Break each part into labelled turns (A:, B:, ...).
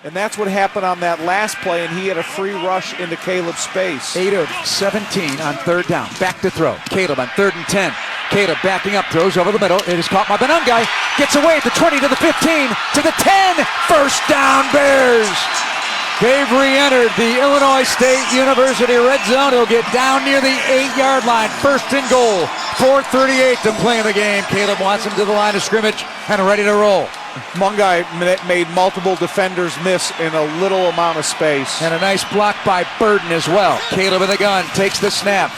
A: And that's what happened on that last play, and he had a free rush into Caleb's space.
B: 8 of 17 on third down. Back to throw. Caleb on 3rd and 10. Caleb backing up, throws over the middle. It is caught by Monangai. Gets away at the 20 to the 15 to the 10. First down, Bears. They've re-entered the Illinois State University red zone. He'll get down near the 8-yard line. First and goal. 4:38 to play in the game. Caleb wants him to the line of scrimmage and ready to roll.
A: Mungai made multiple defenders miss in a little amount of space.
B: And a nice block by Burden as well. Caleb in the gun, takes the snap,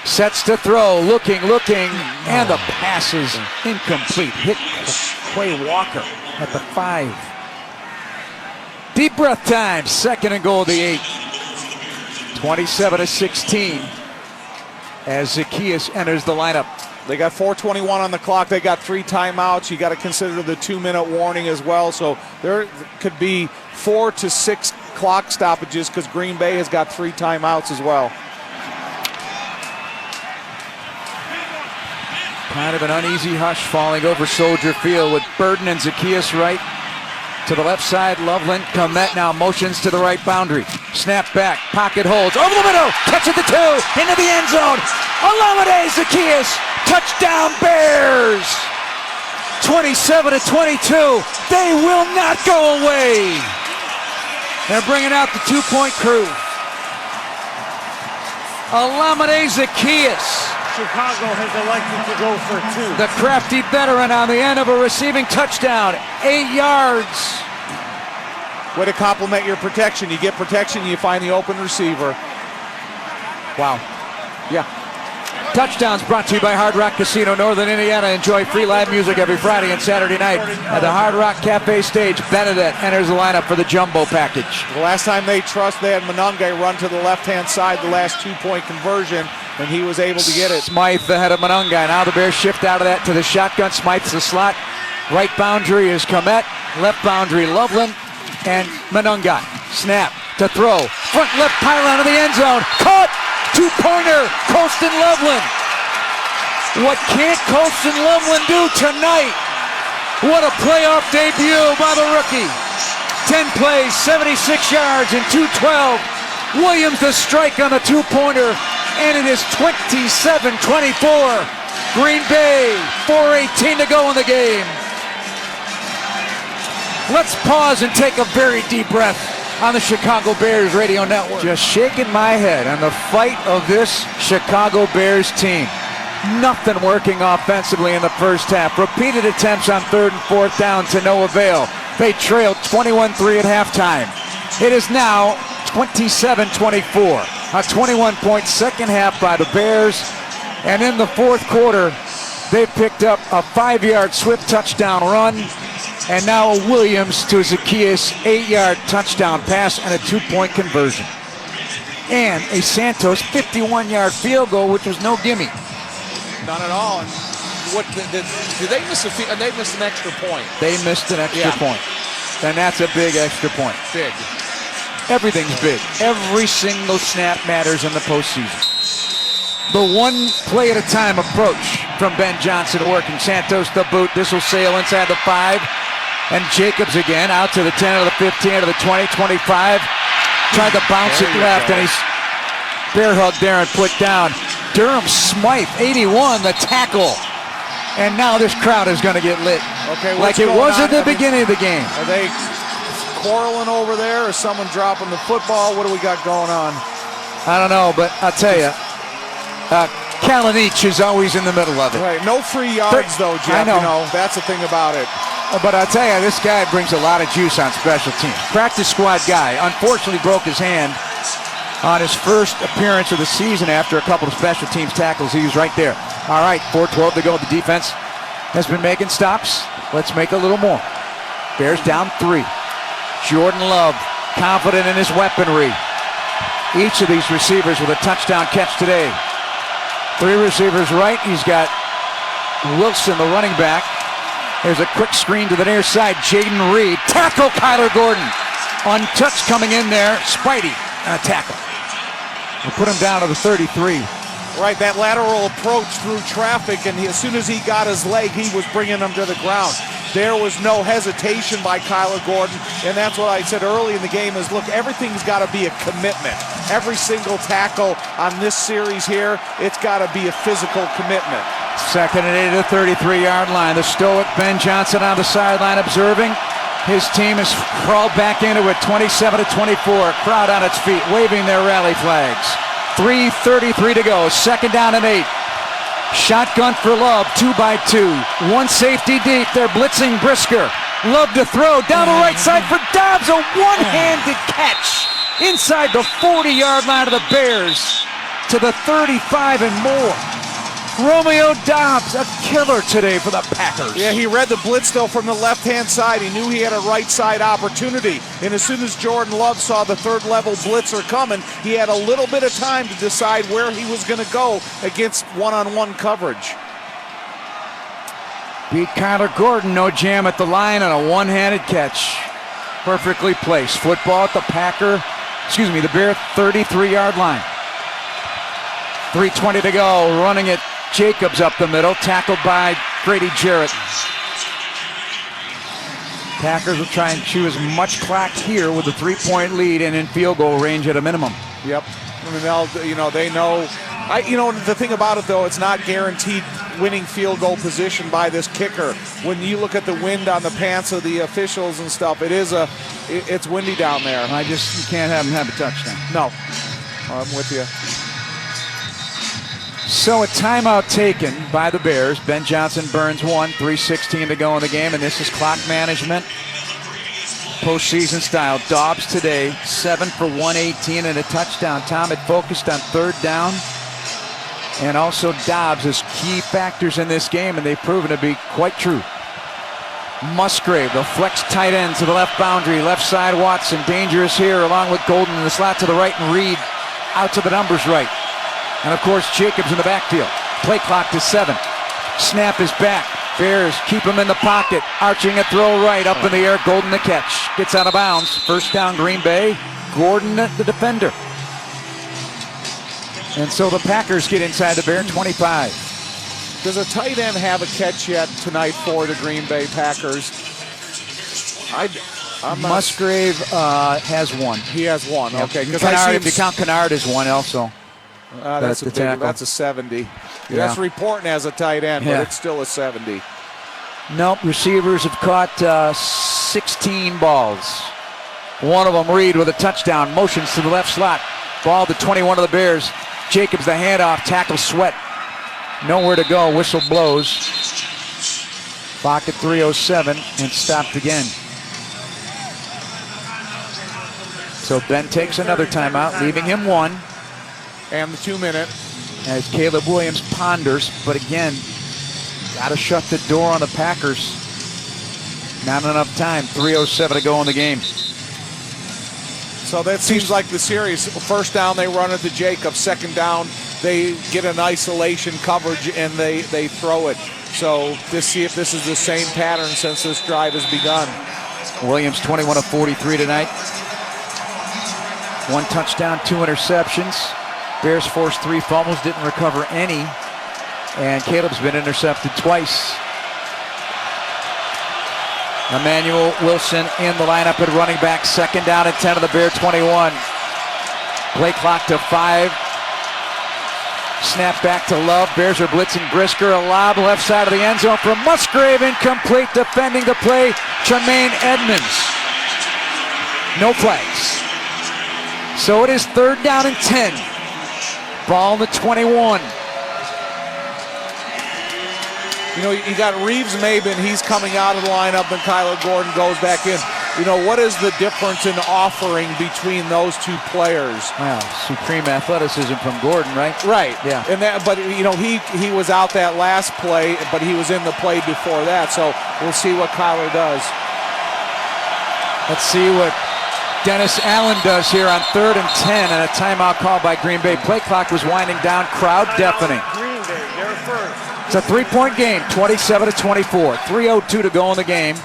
B: sets to throw, looking, and the pass is incomplete. Hit Quay Walker at the 5. Deep breath time, 2nd and goal, the 8. 27-16 as Zacchaeus enters the lineup.
A: They got 4:21 on the clock. They got 3 timeouts. You got to consider the 2-minute warning as well. So there could be 4 to 6 clock stoppages because Green Bay has got 3 timeouts as well.
B: Kind of an uneasy hush falling over Soldier Field with Burden and Zacchaeus right to the left side. Loveland, Komet now motions to the right boundary. Snap back, pocket holds, over the middle, catch at the 2, into the end zone. Olamide Zacchaeus, touchdown Bears. 27-22, they will not go away. They're bringing out the 2-point crew. Olamide Zacchaeus.
C: Chicago has elected to go for 2.
B: The crafty veteran on the end of a receiving touchdown. 8 yards.
A: Way to compliment your protection. You get protection, you find the open receiver.
B: Wow. Yeah. Touchdowns brought to you by Hard Rock Casino, Northern Indiana. Enjoy free live music every Friday and Saturday night at the Hard Rock Cafe stage. Benedette enters the lineup for the jumbo package.
A: The last time they had Monangai run to the left-hand side, the last 2-point conversion, and he was able to get it.
B: Smythe ahead of Monangai. Now the Bears shift out of that to the shotgun. Smythe's the slot. Right boundary is Komet. Left boundary Loveland and Monangai. Snap to throw. Front left pylon of the end zone. Caught! 2-pointer, Colston Loveland. What can't Colston Loveland do tonight? What a playoff debut by the rookie. 10 plays, 76 yards, and 212. Williams the strike on the 2-pointer, and it is 27-24. Green Bay, 4:18 to go in the game. Let's pause and take a very deep breath on the Chicago Bears radio network. Just shaking my head on the fight of this Chicago Bears team. Nothing working offensively in the first half. Repeated attempts on 3rd and 4th down to no avail. They trailed 21-3 at halftime. It is now 27-24. A 21-point second half by the Bears. And in the 4th quarter, they picked up a 5-yard Swift touchdown run. And now a Williams to Zacchaeus 8-yard touchdown pass and a 2-point conversion. And a Santos 51-yard field goal, which was no gimme.
A: None at all. And what did they miss? They missed an extra point.
B: They missed an extra point. And that's a big extra point.
A: Big.
B: Everything's big. Every single snap matters in the postseason. The one play at a time approach from Ben Johnson working. Santos the boot. This will sail inside the 5. And Jacobs again out to the 10 or the 15 or the 20, 25. Tried to bounce it left, and he's bear hugged there and put down. Durham Smythe, 81, the tackle. And now this crowd is going to get lit.
A: Okay,
B: like it was at the beginning of the game.
A: Are they quarreling over there, or someone dropping the football? What do we got going on?
B: I don't know, but I'll tell you, Kalinich is always in the middle of it.
A: Right, no free yards though, Jeff.
B: I know.
A: You know, that's the thing about it.
B: But I'll tell you, this guy brings a lot of juice on special teams. Practice squad guy. Unfortunately broke his hand on his first appearance of the season after a couple of special teams tackles. He was right there. All right, 4:12 to go. The defense has been making stops. Let's make a little more. Bears down 3. Jordan Love, confident in his weaponry. Each of these receivers with a touchdown catch today. 3 receivers right. He's got Wilson, the running back. There's a quick screen to the near side. Jaden Reed. Tackle Kyler Gordon. Untouched coming in there. Spidey and a tackle. We'll put him down to the 33.
A: Right, that lateral approach through traffic, and as soon as he got his leg, he was bringing him to the ground. there was no hesitation by Kyler Gordon, and that's what I said early in the game is, look, everything's got to be a commitment. Every single tackle on this series here, it's got to be a physical commitment.
B: 2nd and 8 at the 33-yard line. The stoic Ben Johnson on the sideline observing. His team has crawled back into it, 27-24. Crowd on its feet, waving their rally flags. 3:33 to go, 2nd down and 8. Shotgun for Love, 2 by 2. One safety deep, they're blitzing Brisker. Love to throw, down the right side for Dobbs, a one-handed catch inside the 40-yard line of the Bears to the 35 and more. Romeo Dobbs, a killer today for the Packers.
A: Yeah, he read the blitz, though, from the left-hand side. He knew he had a right-side opportunity. And as soon as Jordan Love saw the third-level blitzer coming, he had a little bit of time to decide where he was going to go against one-on-one coverage.
B: Beat Kyler Gordon, no jam at the line, and a one-handed catch. Perfectly placed. Football at the the Bear 33-yard line. 3:20 to go, running it. Jacobs up the middle, tackled by Grady Jarrett. Packers will try and chew as much clock here with a 3-point lead and in field goal range at a minimum.
A: Yep. I mean, they know. The thing about it, though, it's not guaranteed winning field goal position by this kicker. When you look at the wind on the pants of the officials and stuff, it's windy down there.
B: You can't have them have a touchdown.
A: No. I'm with you.
B: So a timeout taken by the Bears. Ben Johnson burns one, 3:16 to go in the game, and this is clock management. Postseason style. Dobbs today, 7 for 118 and a touchdown. Tom had focused on 3rd down, and also Dobbs as key factors in this game, and they've proven to be quite true. Musgrave, the flex tight end to the left boundary. Left side Watson, dangerous here, along with Golden in the slot to the right, and Reed out to the numbers right. And of course, Jacobs in the backfield. Play clock to 7. Snap is back. Bears keep him in the pocket. Arching a throw right, up in the air. Golden the catch. Gets out of bounds. 1st down, Green Bay. Gordon the defender. And so the Packers get inside the Bear 25.
A: Does a tight end have a catch yet tonight for the Green Bay Packers?
B: Musgrave has one.
A: He has one.
B: Yeah.
A: Okay.
B: If you count Kennard as one also.
A: That's a 70.
B: Yeah.
A: That's reporting as a tight end, but it's still a 70.
B: Nope, receivers have caught 16 balls. One of them, Reed, with a touchdown. Motions to the left slot. Ball to 21 of the Bears. Jacobs the handoff, tackle Sweat. Nowhere to go, whistle blows. Clock at 3:07 and stopped again. So Ben takes another timeout, leaving him one.
A: And the 2-minute.
B: As Caleb Williams ponders, but again, got to shut the door on the Packers. Not enough time. 3:07 to go in the game.
A: So that seems like the series. 1st down, they run it to Jacobs. 2nd down, they get an isolation coverage and they throw it. So let's see if this is the same pattern since this drive has begun.
B: Williams 21 of 43 tonight. 1 touchdown, 2 interceptions. Bears forced 3 fumbles, didn't recover any. And Caleb's been intercepted twice. Emmanuel Wilson in the lineup at running back. 2nd down and 10 of the Bear 21. Play clock to 5. Snap back to Love. Bears are blitzing Brisker. A lob left side of the end zone from Musgrave. Incomplete. Defending the play, Tremaine Edmonds. No flags. So it is 3rd down and 10. Ball in the 21.
A: You got Reeves-Maybin. He's coming out of the lineup, and Kyler Gordon goes back in. What is the difference in offering between those 2 players?
B: Wow, supreme athleticism from Gordon, right?
A: Right.
B: Yeah.
A: But he was out that last play, but he was in the play before that. So we'll see what Kyler does.
B: Let's see what Dennis Allen does here on 3rd and 10, and a timeout called by Green Bay. Play clock was winding down, crowd deafening.
C: Green Bay, they're first.
B: It's a 3-point game, 27-24. 3:02 to go in the game.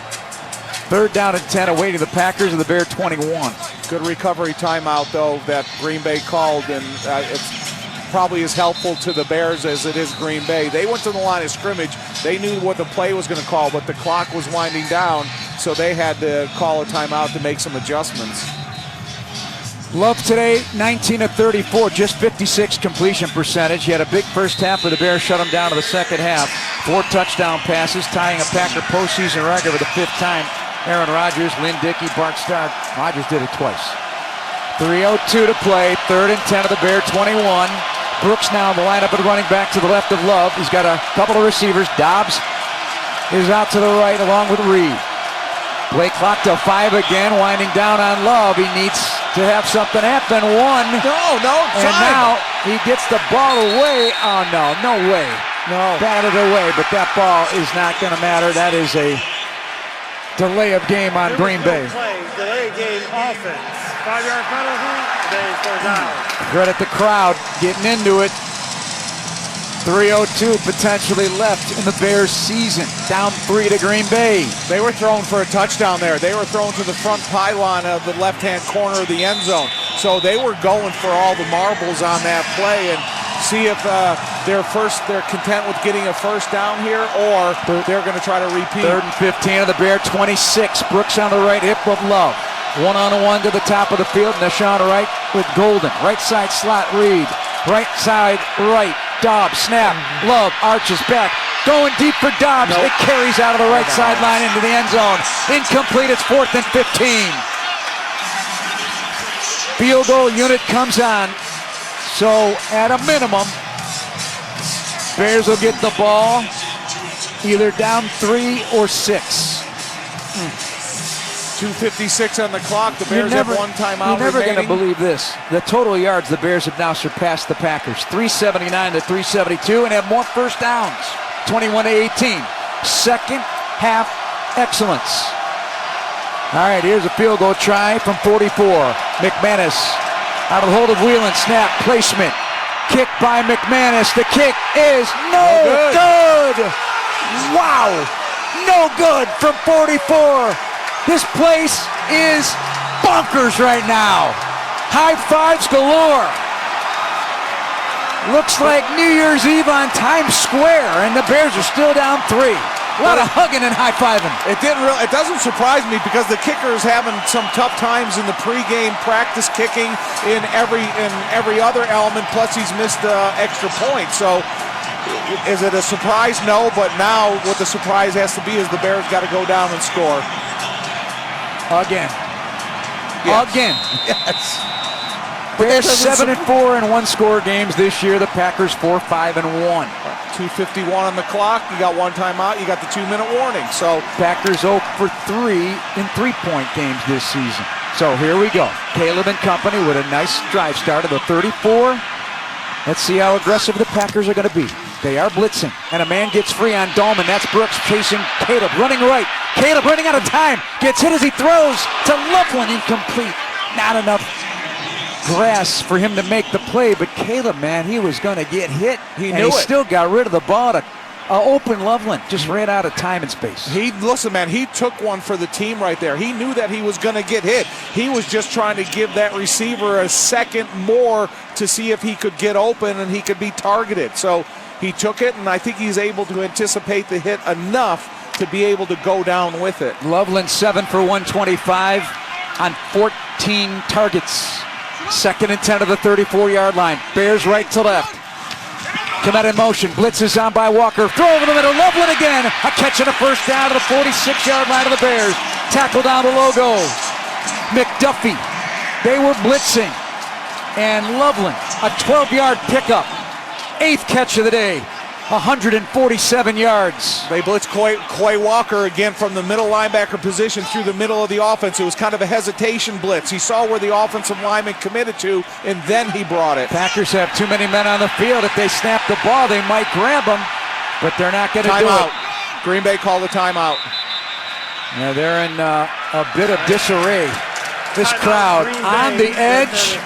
B: 3rd down and 10 awaiting the Packers of the Bear 21.
A: Good recovery timeout, though, that Green Bay called, and it's probably as helpful to the Bears as it is Green Bay. They went to the line of scrimmage They knew what the play was going to call, but the clock was winding down, so they had to call a timeout to make some adjustments.
B: Love today, 19 of 34, just 56 completion percentage. He had a big first half where the Bears shut him down to the second half. 4 touchdown passes, tying a Packer postseason record for the 5th time. Aaron Rodgers, Lynn Dickey, Bart Starr. Rodgers did it twice. 3:02 to play, 3rd and 10 of the Bear 21. Brooks now in the lineup and running back to the left of Love. He's got a couple of receivers. Dobbs is out to the right along with Reed. Play clock till 5 again, winding down on Love. He needs to have something happen. 1.
A: No,
B: and now he gets the ball away. Oh, no way.
A: No.
B: Batted away, but that ball is not going to matter. That is a delay of game on Green Bay.
C: Delay of game offense. 5-yard penalty, they go down.
B: Credit the crowd getting into it. 3:02 potentially left in the Bears season. Down 3 to Green Bay.
A: They were thrown for a touchdown there. They were thrown to the front pylon of the left-hand corner of the end zone. So they were going for all the marbles on that play and see if they're content with getting a first down here, or they're going to try to repeat.
B: 3rd and 15 of the Bear 26. Brooks on the right hip of Love. 1-on-1 to the top of the field. Nashawn Wright with Golden. Right side slot Reed. Right side right. Dobbs, snap, Love, arches back, going deep for Dobbs. It carries out of the right sideline into the end zone. Incomplete, it's 4th and 15. Field goal unit comes on. So at a minimum, Bears will get the ball either down 3 or 6.
A: 2:56 on the clock. The Bears have one timeout
B: You're never going to
A: remaining.
B: believe this. The total yards, the Bears have now surpassed the Packers. 379 to 372 and have more first downs. 21 to 18. Second half excellence. All right, here's a field goal try from 44. McManus out of the hold of Whelan. Snap, placement. Kick by McManus. The kick is no good. Wow. No good from 44. This place is bonkers right now. High fives galore. Looks like New Year's Eve on Times Square, and the Bears are still down 3. A lot of hugging and high-fiving.
A: It doesn't surprise me because the kicker is having some tough times in the pregame practice kicking in every other element. Plus, he's missed extra points. So, is it a surprise? No. But now, what the surprise has to be is the Bears got to go down and score.
B: Again.
A: Yes.
B: Again.
A: Yes.
B: Bears 7-4 in one-score games this year. The Packers 4-5-1.
A: 2:51 on the clock. You got one timeout. You got the 2-minute warning. So
B: Packers 0 for 3 in three-point games this season. So here we go. Caleb and company with a nice drive start of the 34. Let's see how aggressive the Packers are going to be. They are blitzing, and a man gets free on Dolman. That's Brooks chasing Caleb, running right. Caleb running out of time. Gets hit as he throws to Loveland. Incomplete. Not enough grass for him to make the play, but Caleb, man, he was going to get hit. He still got rid of the ball to open Loveland. Just ran out of time and space.
A: Listen, man, he took one for the team right there. He knew that he was going to get hit. He was just trying to give that receiver a second more to see if he could get open and he could be targeted. So he took it, and I think he's able to anticipate the hit enough to be able to go down with it.
B: Loveland 7 for 125 on 14 targets. 2nd and 10 of the 34-yard line. Bears right to left. Come out in motion. Blitz is on by Walker. Throw over the middle. Loveland again. A catch and a first down to the 46-yard line of the Bears. Tackle down the logo. McDuffie. They were blitzing. And Loveland, a 12-yard pickup. 8th catch of the day. 147 yards.
A: They blitz Quay Walker again from the middle linebacker position through the middle of the offense. It was kind of a hesitation blitz. He saw where the offensive lineman committed to, and then he brought it.
B: Packers have too many men on the field. If they snap the ball, they might grab them, but they're not going to do it.
A: Green Bay called the timeout.
B: Yeah, they're in a bit of disarray. This crowd on the edge,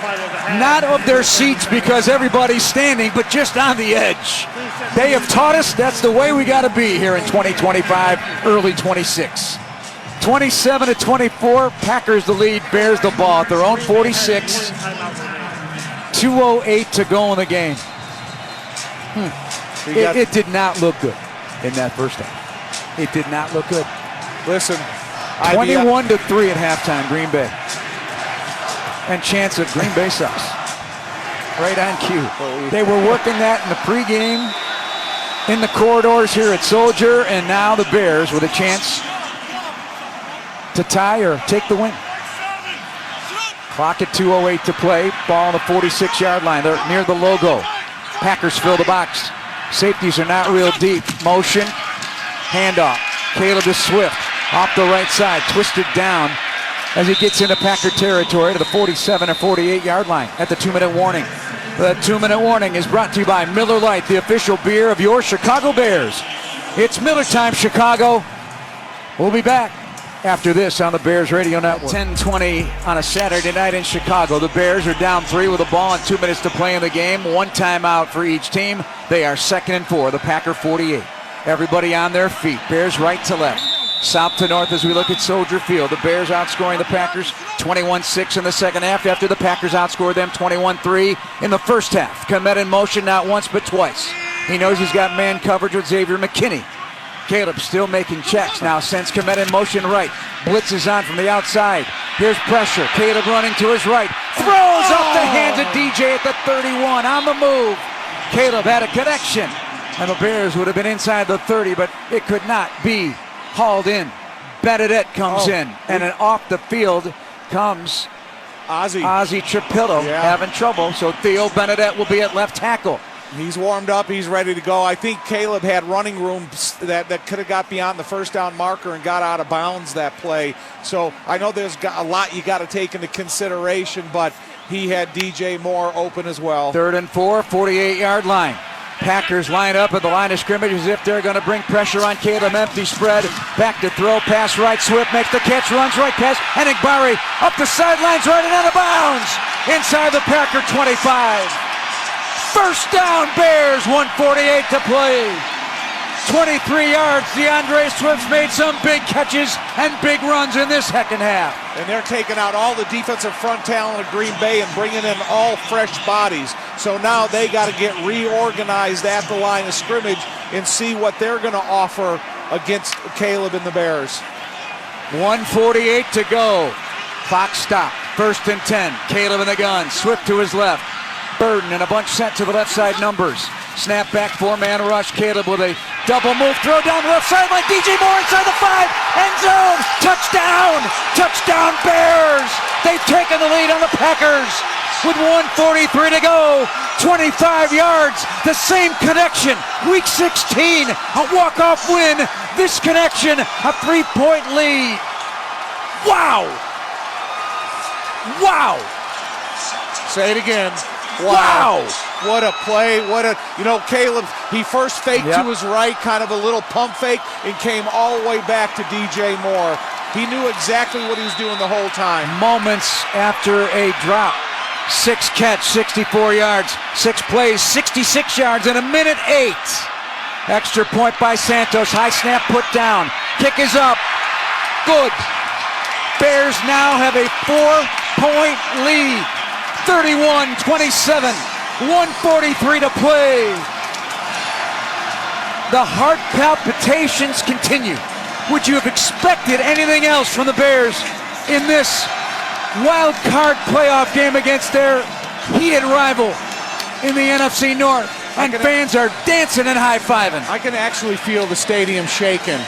B: not of their seats because everybody's standing, but just on the edge. They have taught us that's the way we got to be here in 2025, early 26. 27-24, Packers the lead, Bears the ball at their own 46. 2:08 to go in the game. It did not look good. in that first half. It did not look good.
A: Listen,
B: 21-3 at halftime, Green Bay. And chance of Green Bay sucks. Right on cue. They were working that in the pregame, in the corridors here at Soldier, and now the Bears with a chance to tie or take the win. Clock at 2:08 to play. Ball on the 46-yard line. They're near the logo. Packers fill the box. Safeties are not real deep. Motion. Handoff. Caleb is Swift. Off the right side. Twisted down as he gets into Packer territory to the 47 or 48-yard line at the 2-minute warning. The 2-minute warning is brought to you by Miller Lite, the official beer of your Chicago Bears. It's Miller time, Chicago. We'll be back after this on the Bears Radio Network. 10:20 on a Saturday night in Chicago. The Bears are down 3 with the ball and 2 minutes to play in the game. 1 timeout for each team. They are 2nd and 4, the Packer 48. Everybody on their feet. Bears right to left, south to north as we look at Soldier Field. The Bears outscoring the Packers 21-6 in the second half after the Packers outscored them 21-3 in the first half. Kmet in motion not once but twice. He knows he's got man coverage with Xavier McKinney. Caleb still making checks now, sends Kmet in motion right. Blitz is on from the outside. Here's pressure. Caleb running to his right. Throws off the hands of DJ at the 31 on the move. Caleb had a connection, and the Bears would have been inside the 30, but it could not be hauled in. Benedette comes in, and then off the field comes Ozzie Trapillo having trouble, so Theo Benedette will be at left tackle.
A: He's warmed up. He's ready to go. I think Caleb had running room that could have got beyond the first down marker and got out of bounds that play. So I know there's a lot you got to take into consideration, but he had DJ Moore open as well.
B: 3rd and 4, 48-yard line. Packers line up at the line of scrimmage as if they're going to bring pressure on Caleb. Empty spread. Back to throw. Pass right. Swift makes the catch. Runs right past Enigbari. Up the sidelines. Right and out of bounds. Inside the Packer 25. First down, Bears. 1:48 to play. 23 yards. DeAndre Swift's made some big catches and big runs in this second half.
A: And they're taking out all the defensive front talent of Green Bay and bringing in all fresh bodies. So now they got to get reorganized at the line of scrimmage and see what they're going to offer against Caleb and the Bears.
B: 1:48 to go. Clock stopped. 1st and 10. Caleb in the gun. Swift to his left. Burden and a bunch sent to the left side numbers. Snap back, 4-man rush. Caleb with a double move. Throw down the left side like DJ Moore inside the 5. End zone. Touchdown. Touchdown Bears. They've taken the lead on the Packers with 1:43 to go. 25 yards. The same connection. Week 16. A walk-off win. This connection. A 3-point lead. Wow. Wow.
A: Say it again.
B: Wow.
A: What a play. Caleb, he first faked to his right, kind of a little pump fake, and came all the way back to DJ Moore. He knew exactly what he was doing the whole time.
B: Moments after a drop. 6 catch, 64 yards. 6 plays, 66 yards in 1:08. Extra point by Santos. High snap put down. Kick is up. Good. Bears now have a 4-point lead. 31-27, 1:43 to play. The heart palpitations continue. Would you have expected anything else from the Bears in this wild card playoff game against their heated rival in the NFC North? And fans are dancing and high-fiving.
A: I can actually feel the stadium shaking.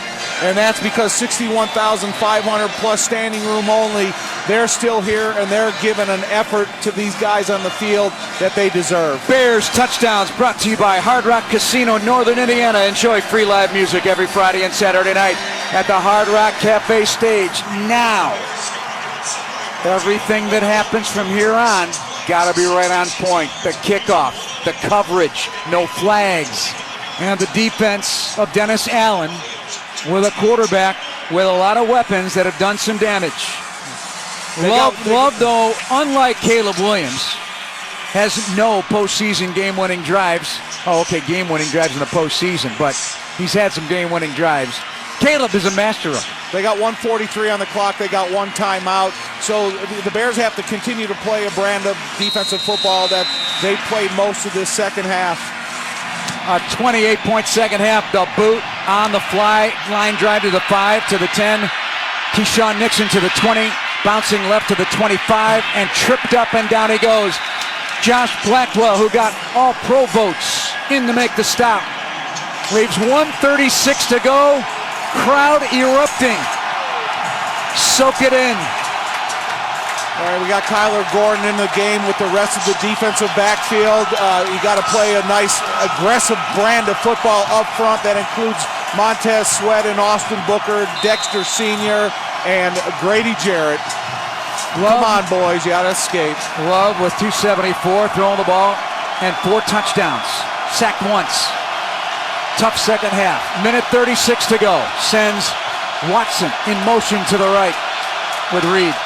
A: And that's because 61,500 plus standing room only. They're still here, and they're giving an effort to these guys on the field that they deserve.
B: Bears touchdowns brought to you by Hard Rock Casino, Northern Indiana. Enjoy free live music every Friday and Saturday night at the Hard Rock Cafe stage. Now, everything that happens from here on got to be right on point. The kickoff, the coverage, no flags, and the defense of Dennis Allen with a quarterback with a lot of weapons that have done some damage. Love, though, unlike Caleb Williams, has no postseason game-winning drives. Oh, okay, game-winning drives in the postseason, but he's had some game-winning drives. Caleb is a master of them.
A: They got 1:43 on the clock. They got 1 timeout. So the Bears have to continue to play a brand of defensive football that they played most of this second half.
B: A 28-point second half. The boot on the fly, line drive to the 5, to the 10. Keyshawn Nixon to the 20, bouncing left to the 25, and tripped up and down he goes. Josh Blackwell, who got all pro votes in to make the stop. Leaves 1:36 to go. Crowd erupting. Soak it in.
A: All right, we got Kyler Gordon in the game with the rest of the defensive backfield. You got to play a nice, aggressive brand of football up front. That includes Montez Sweat and Austin Booker, Dexter Sr., and Grady Jarrett.
B: Love,
A: come on, boys, you got to escape.
B: Love with 274, throwing the ball, and 4 touchdowns. Sacked once. Tough second half. Minute 36 to go. Sends Watson in motion to the right with Reed.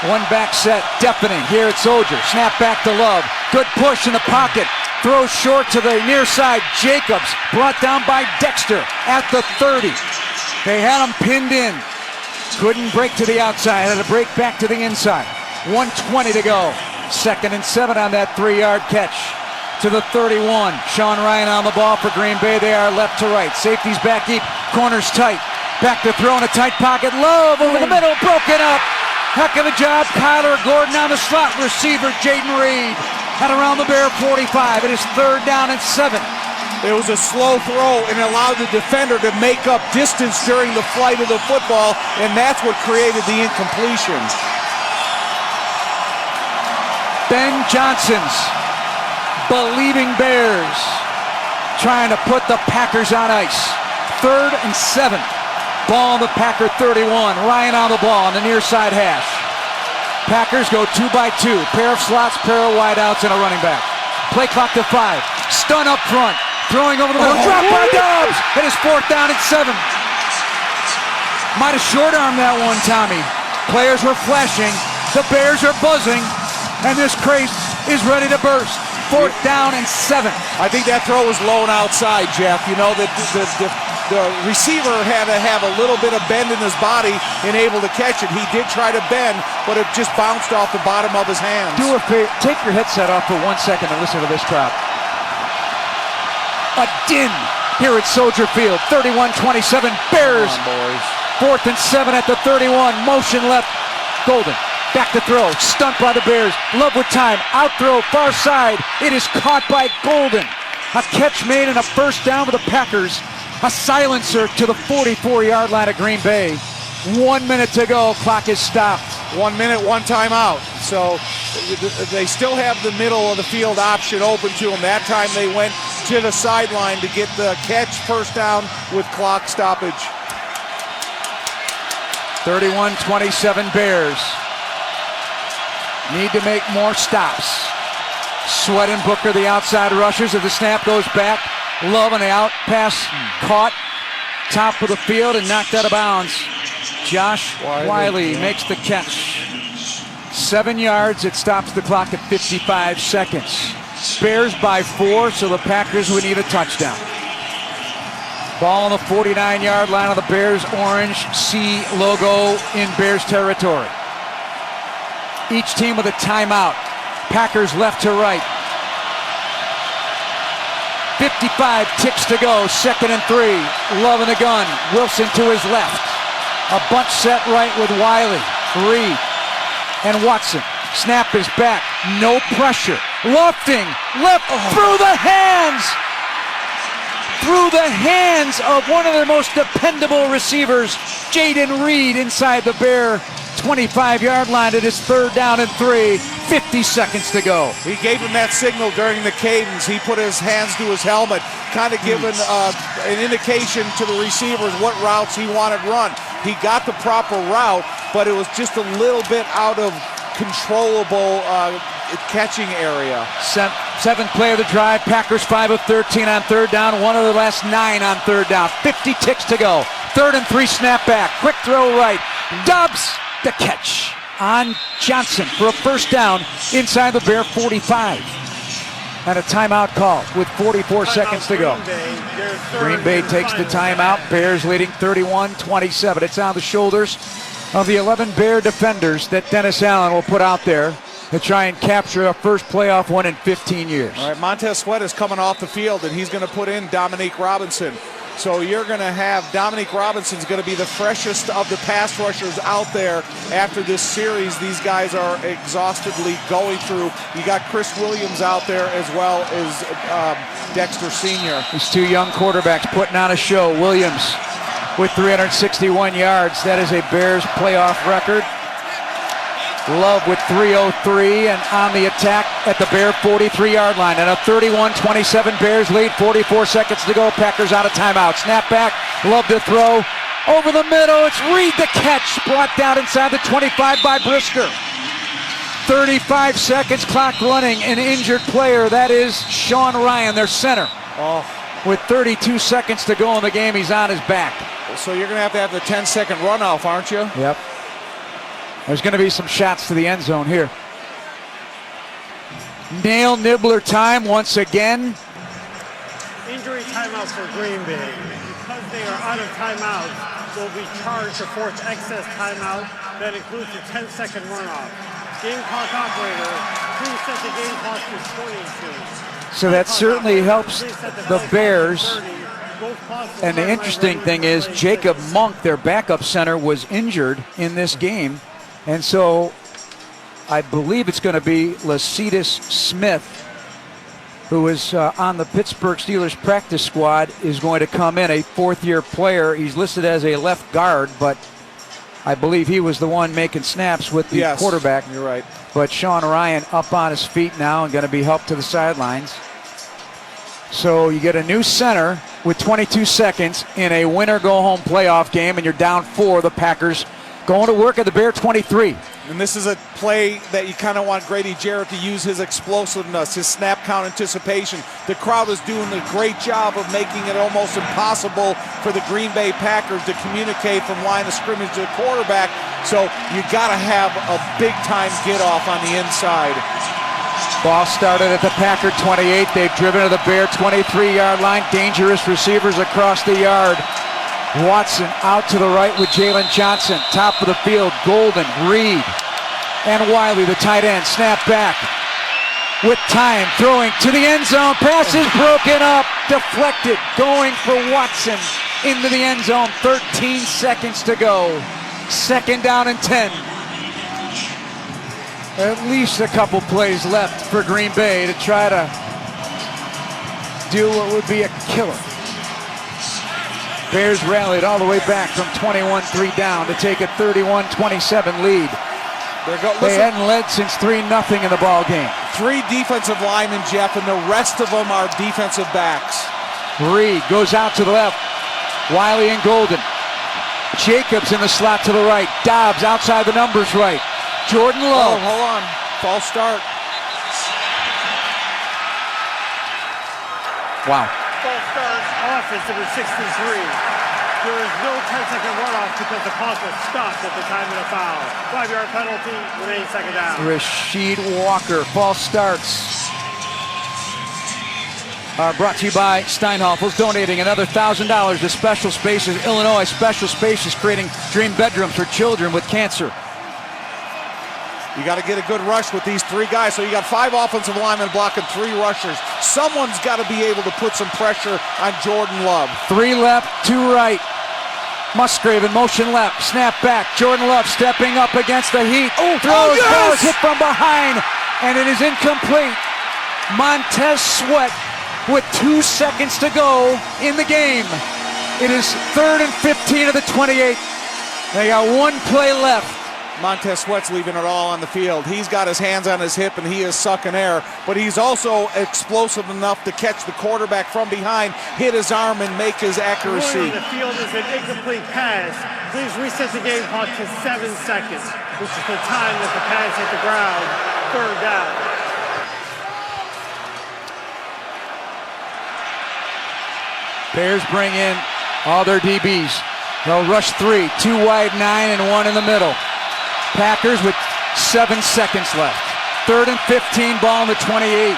B: One back set, deafening here at Soldier. Snap back to Love. Good push in the pocket. Throws short to the near side. Jacobs brought down by Dexter at the 30. They had him pinned in. Couldn't break to the outside. Had to break back to the inside. 1:20 to go. 2nd and 7 on that 3-yard catch. To the 31. Sean Ryan on the ball for Green Bay. They are left to right. Safeties back deep. Corners tight. Back to throw in a tight pocket. Love over the middle. Broken up. Heck of a job. Kyler Gordon on the slot receiver. Jaden Reed at around the Bear 45. It is 3rd down and 7.
A: It was a slow throw and allowed the defender to make up distance during the flight of the football, and that's what created the incompletion.
B: Ben Johnson's Believing Bears trying to put the Packers on ice. 3rd and 7. Ball on the Packer 31. Ryan on the ball on the near side hash. Packers go 2 by 2. Pair of slots, pair of wideouts, and a running back. Play clock to 5. Stun up front. Throwing over the middle. Drop by Dobbs. It is 4th down and 7. Might have short-armed that one, Tommy. Players were flashing. The Bears are buzzing. And this crate is ready to burst. 4th down and 7.
A: I think that throw was low and outside, Jeff. You know, the receiver had to have a little bit of bend in his body and able to catch it. He did try to bend, but it just bounced off the bottom of his hands.
B: Do a favor. Take your headset off for 1 second and listen to this crowd. A din here at Soldier Field. 31-27. Bears.
A: Come on, boys.
B: 4th and 7 at the 31. Motion left. Golden. Back to throw. Stunt by the Bears. Love with time. Out throw. Far side. It is caught by Golden. A catch made and a 1st down for the Packers. A silencer to the 44-yard line of Green Bay. 1 minute to go. Clock is stopped.
A: 1 minute, 1 timeout. So they still have the middle of the field option open to them. That time they went to the sideline to get the catch, 1st down with clock stoppage.
B: 31-27 Bears. Need to make more stops. Sweat and Booker, the outside rushers, as the snap goes back. Love on the out pass caught. Top of the field and knocked out of bounds. Josh Wiley makes the catch. 7 yards. It stops the clock at 55 seconds. Bears by 4, so the Packers would need a touchdown. Ball on the 49-yard line of the Bears orange C logo in Bears territory. Each team with a timeout. Packers left to right. 55 ticks to go. 2nd and 3. Love in the gun. Wilson to his left. A bunch set right with Wiley, Reed, and Watson. Snap is back. No pressure. Lofting. Left through the hands. Through the hands of one of their most dependable receivers, Jaden Reed, inside the Bear 25-yard line. It is 3rd down and 3. 50 seconds to go.
A: He gave him that signal during the cadence. He put his hands to his helmet, kind of giving an indication to the receivers what routes he wanted run. He got the proper route, but it was just a little bit out of controllable catching area.
B: 7th play of the drive. Packers 5 of 13 on 3rd down. 1 of the last 9 on 3rd down. 50 ticks to go. 3rd and 3 snap back. Quick throw right. Dobbs the catch on Johnson for a 1st down inside the Bear 45. And a timeout call with 44 seconds to go. Green Bay takes the timeout. Bears leading 31-27. It's on the shoulders of the 11 Bear defenders that Dennis Allen will put out there to try and capture a first playoff win in 15 years.
A: All right, Montez Sweat is coming off the field, and he's going to put in Dominique Robinson. So you're going to have Dominique Robinson's going to be the freshest of the pass rushers out there after this series. These guys are exhaustively going through. You got Chris Williams out there as well as Dexter Sr.
B: These two young quarterbacks putting on a show. Williams with 361 yards. That is a Bears playoff record. Love with 303 and on the attack at the Bear 43-yard line. And a 31-27 Bears lead, 44 seconds to go. Packers out of timeout. Snap back, Love to throw. Over the middle, it's Reed the catch. Brought down inside the 25 by Brisker. 35 seconds, clock running. An injured player, that is Sean Ryan, their center. With 32 seconds to go in the game, he's on his back.
A: So you're going to have the 10-second runoff, aren't you?
B: Yep. There's going to be some shots to the end zone here. Nail Nibbler time once again.
C: Injury timeout for Green Bay. Because they are out of timeouts, they'll be charged a fourth excess timeout that includes a 10-second runoff. Game clock operator, please set the game clock to 22.
B: So that certainly helps the Bears. And the interesting thing is Jacob Monk, their backup center, was injured in this game. And so I believe it's going to be Lecitus Smith, who is on the Pittsburgh Steelers practice squad, is going to come in, a fourth-year player. He's listed as a left guard, but I believe he was the one making snaps with the quarterback.
A: You're right.
B: But Sean Ryan up on his feet now and going to be helped to the sidelines. So you get a new center with 22 seconds in a winner-go-home playoff game, and you're down 4. The Packers going to work at the Bear 23.
A: And this is a play that you kind of want Grady Jarrett to use his explosiveness, his snap count anticipation. The crowd is doing a great job of making it almost impossible for the Green Bay Packers to communicate from line of scrimmage to the quarterback. So you got to have a big-time get-off on the inside.
B: Ball started at the Packer 28. They've driven to the Bear 23-yard line. Dangerous receivers across the yard. Watson out to the right with Jalen Johnson. Top of the field, Golden, Reed, and Wiley, the tight end. Snap back with time, throwing to the end zone. Pass is broken up, deflected, going for Watson into the end zone. 13 seconds to go. Second down and 10. At least a couple plays left for Green Bay to try to do what would be a killer. Bears rallied all the way back from 21-3 down to take a 31-27 lead. They hadn't led since 3-0 in the ball game.
A: 3 defensive linemen, Jeff, and the rest of them are defensive backs.
B: Reed goes out to the left. Wiley and Golden. Jacobs in the slot to the right. Dobbs outside the numbers right. Jordan Love.
A: Oh, hold on. False start.
B: Wow.
C: False start. Offense number 63. There is no 10-second runoff because the clock was stopped at the time of the foul. 5-yard penalty, remaining second down.
B: Rasheed Walker, false starts. Brought to you by Steinhoffels, donating another $1,000 to Special Spaces Illinois. Special Spaces creating dream bedrooms for children with cancer.
A: You got to get a good rush with these 3 guys. So you got 5 offensive linemen blocking 3 rushers. Someone's got to be able to put some pressure on Jordan Love.
B: 3 left, 2 right. Musgrave in motion left. Snap back. Jordan Love stepping up against the heat. Throws, ball is hit from behind, and it is incomplete. Montez Sweat with 2 seconds to go in the game. It is 3rd and 15 of the 28. They got 1 play left.
A: Montez Sweat's leaving it all on the field. He's got his hands on his hip and he is sucking air, but he's also explosive enough to catch the quarterback from behind, hit his arm, and make his accuracy.
C: The field is an incomplete pass. Please reset the game clock to 7 seconds, which is the time that the pass hit the ground. 3rd down.
B: Bears bring in all their DBs. They'll rush 3, 2 wide, 9, and 1 in the middle. Packers with 7 seconds left. 3rd and 15, ball on the 28.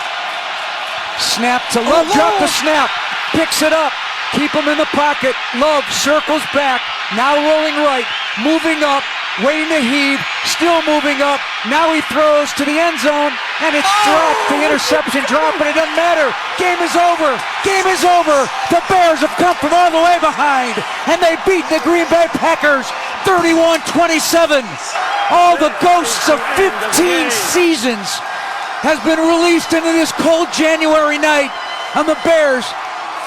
B: Snap to Love, drop the snap, picks it up, keep him in the pocket. Love circles back, now rolling right, moving up, waiting to heave, still moving up. Now he throws to the end zone, and it's dropped. The interception dropped, but it doesn't matter. Game is over. Game is over. The Bears have come from all the way behind, and they beat the Green Bay Packers 31-27. All the ghosts of 15 seasons has been released into this cold January night, and the Bears,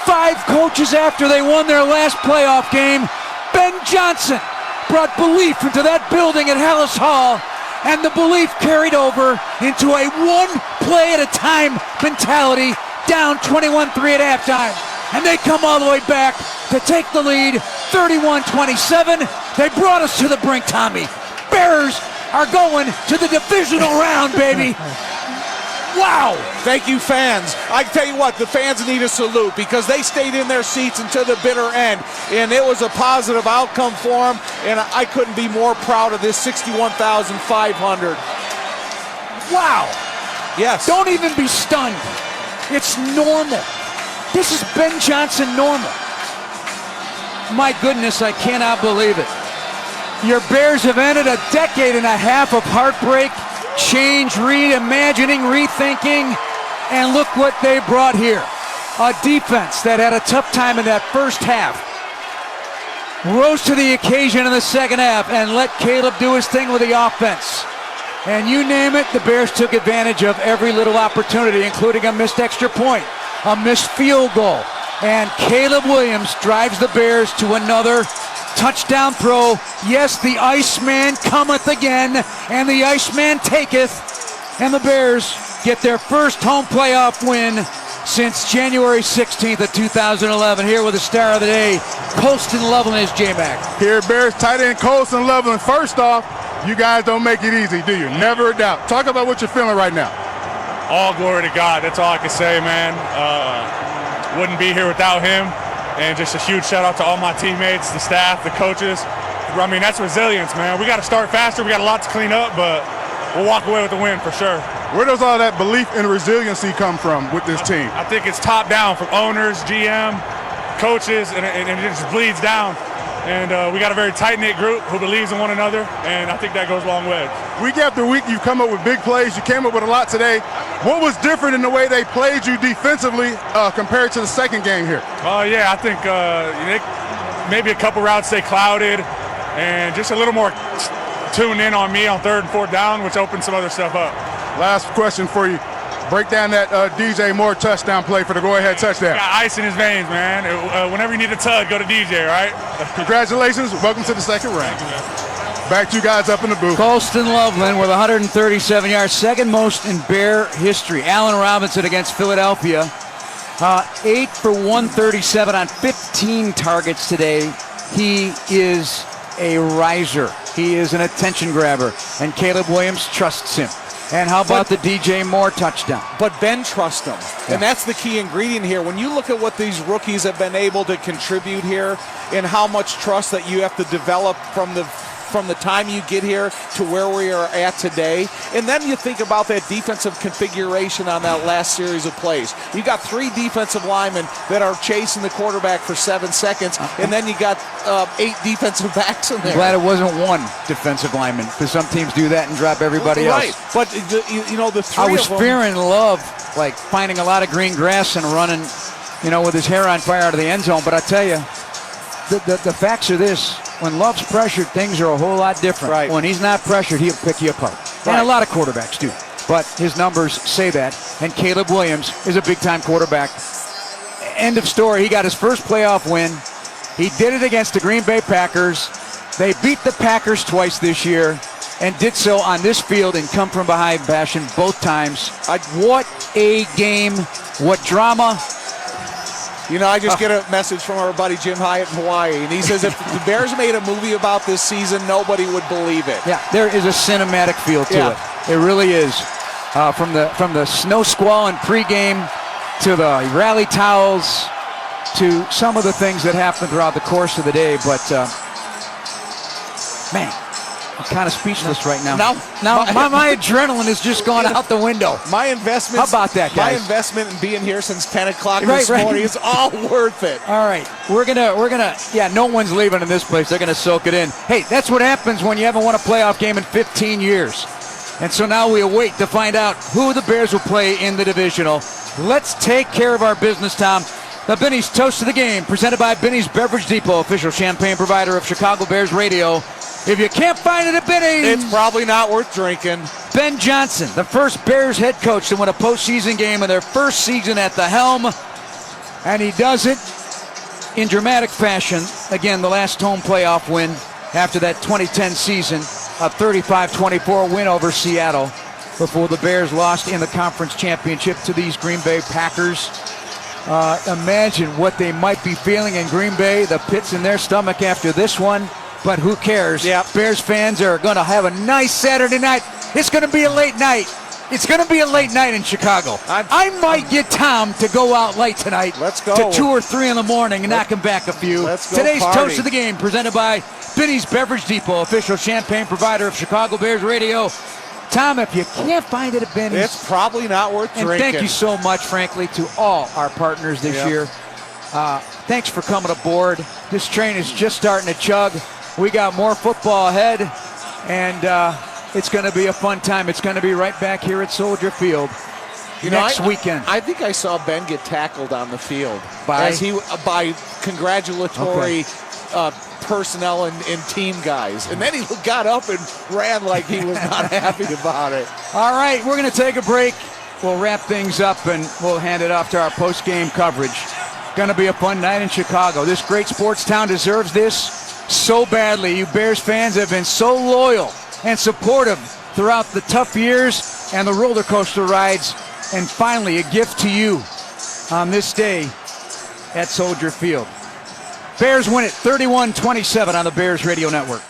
B: 5 coaches after they won their last playoff game, Ben Johnson brought belief into that building at Hallis Hall, and the belief carried over into a one play at a time mentality, down 21-3 at halftime. And they come all the way back to take the lead, 31-27. They brought us to the brink, Tommy. Bears are going to the divisional round, baby. Wow!
A: Thank you, fans. I can tell you what, the fans need a salute because they stayed in their seats until the bitter end, and it was a positive outcome for them, and I couldn't be more proud of this 61,500.
B: Wow!
A: Yes.
B: Don't even be stunned. It's normal. This is Ben Johnson normal. My goodness, I cannot believe it. Your Bears have ended a decade and a half of heartbreak, change, reimagining, rethinking, and look what they brought here. A defense that had a tough time in that first half rose to the occasion in the second half and let Caleb do his thing with the offense. And you name it, the Bears took advantage of every little opportunity, including a missed extra point, a missed field goal. And Caleb Williams drives the Bears to another touchdown throw. Yes, the Iceman cometh again, and the Iceman taketh. And the Bears get their first home playoff win since January 16th of 2011. Here with the star of the day, Colston Loveland is J-Mac.
D: Here, Bears tight end Colston Loveland. First off, you guys don't make it easy, do you? Never a doubt. Talk about what you're feeling right now.
E: All glory to God. That's all I can say, man. Wouldn't be here without him. And just a huge shout out to all my teammates, the staff, the coaches. I mean, that's resilience, man. We got to start faster. We got a lot to clean up, but we'll walk away with the win for sure.
D: Where does all that belief and resiliency come from with this team?
E: I think it's top down from owners, GM, coaches, and it just bleeds down. And we got a very tight-knit group who believes in one another, and I think that goes a long way.
D: Week after week, you've come up with big plays. You came up with a lot today. What was different in the way they played you defensively compared to the second game here?
E: Yeah, I think maybe a couple routes stay clouded, and just a little more tune in on me on 3rd and 4th down, which opened some other stuff up.
D: Last question for you. Break down that DJ Moore touchdown play for the go-ahead touchdown.
E: Got ice in his veins, man. Whenever you need a tug, go to DJ, right?
D: Congratulations. Welcome to the second round. Back to you guys up in the booth.
B: Colston Loveland with 137 yards, second most in Bear history. Allen Robinson against Philadelphia. 8 for 137 on 15 targets today. He is a riser. He is an attention grabber, and Caleb Williams trusts him. And how about the DJ Moore touchdown?
A: But Ben trusts them,
B: Yeah.
A: and that's the key ingredient here. When you look at what these rookies have been able to contribute here and how much trust that you have to develop from the time you get here to where we are at today, and then you think about that defensive configuration on that last series of plays. You got 3 defensive linemen that are chasing the quarterback for 7 seconds, and then you got 8 defensive backs in there.
B: Glad it wasn't one defensive lineman, because some teams do that and drop everybody else.
A: Right, but the 3
B: I was
A: of them,
B: fearing Love, like finding a lot of green grass and running, with his hair on fire out of the end zone. But I tell you, the facts are this: when Love's pressured, things are a whole lot different.
A: Right.
B: When he's not pressured, he'll pick you apart.
A: Right.
B: And a lot of quarterbacks do. But his numbers say that. And Caleb Williams is a big-time quarterback. End of story. He got his first playoff win. He did it against the Green Bay Packers. They beat the Packers twice this year and did so on this field in come-from-behind fashion both times. What a game. What drama.
A: I just get a message from our buddy Jim Hyatt in Hawaii, and he says if the Bears made a movie about this season, nobody would believe it.
B: Yeah, there is a cinematic feel to it. It really is. From the snow squall and pregame to the rally towels to some of the things that happened throughout the course of the day. But, man, I'm kind of speechless right now.
A: Now
B: my adrenaline has just gone out the window.
A: My investment.
B: How about that, guys?
A: My investment in being here since 10 o'clock
B: Right,
A: this morning is all worth it.
B: All right, we're gonna. Yeah, no one's leaving in this place. They're gonna soak it in. Hey, that's what happens when you haven't won a playoff game in 15 years. And so now we await to find out who the Bears will play in the divisional. Let's take care of our business, Tom. The Benny's Toast of the Game, presented by Benny's Beverage Depot, official champagne provider of Chicago Bears radio. If you can't find it at Benny's,
A: It's probably not worth drinking.
B: Ben Johnson, the first Bears head coach to win a postseason game in their first season at the helm. And he does it in dramatic fashion. Again, the last home playoff win after that 2010 season, a 35-24 win over Seattle before the Bears lost in the conference championship to these Green Bay Packers. Imagine what they might be feeling in Green Bay, the pits in their stomach after this one. But who cares?
A: Yep.
B: Bears fans are going to have a nice Saturday night. It's going to be a late night. It's going to be a late night in Chicago. I might get Tom to go out late tonight.
A: Let's go.
B: To 2 or 3 in the morning and knock him back a few.
A: Let's go
B: Today's
A: party.
B: Toast of the Game, presented by Benny's Beverage Depot, official champagne provider of Chicago Bears radio. Tom, if you can't find it at Benny's,
A: It's probably not worth
B: and
A: drinking.
B: thank you so much, frankly, to all our partners this year. Thanks for coming aboard. This train is just starting to chug. We got more football ahead, and it's going to be a fun time. It's going to be right back here at Soldier Field next weekend.
A: I think I saw Ben get tackled on the field
B: By
A: congratulatory personnel and team guys. And then he got up and ran like he was not happy about it.
B: All right, we're going to take a break. We'll wrap things up, and we'll hand it off to our post-game coverage. Going to be a fun night in Chicago. This great sports town deserves this so badly. You Bears fans have been so loyal and supportive throughout the tough years and the roller coaster rides. And finally, a gift to you on this day at Soldier Field. Bears win it 31-27 on the Bears Radio Network.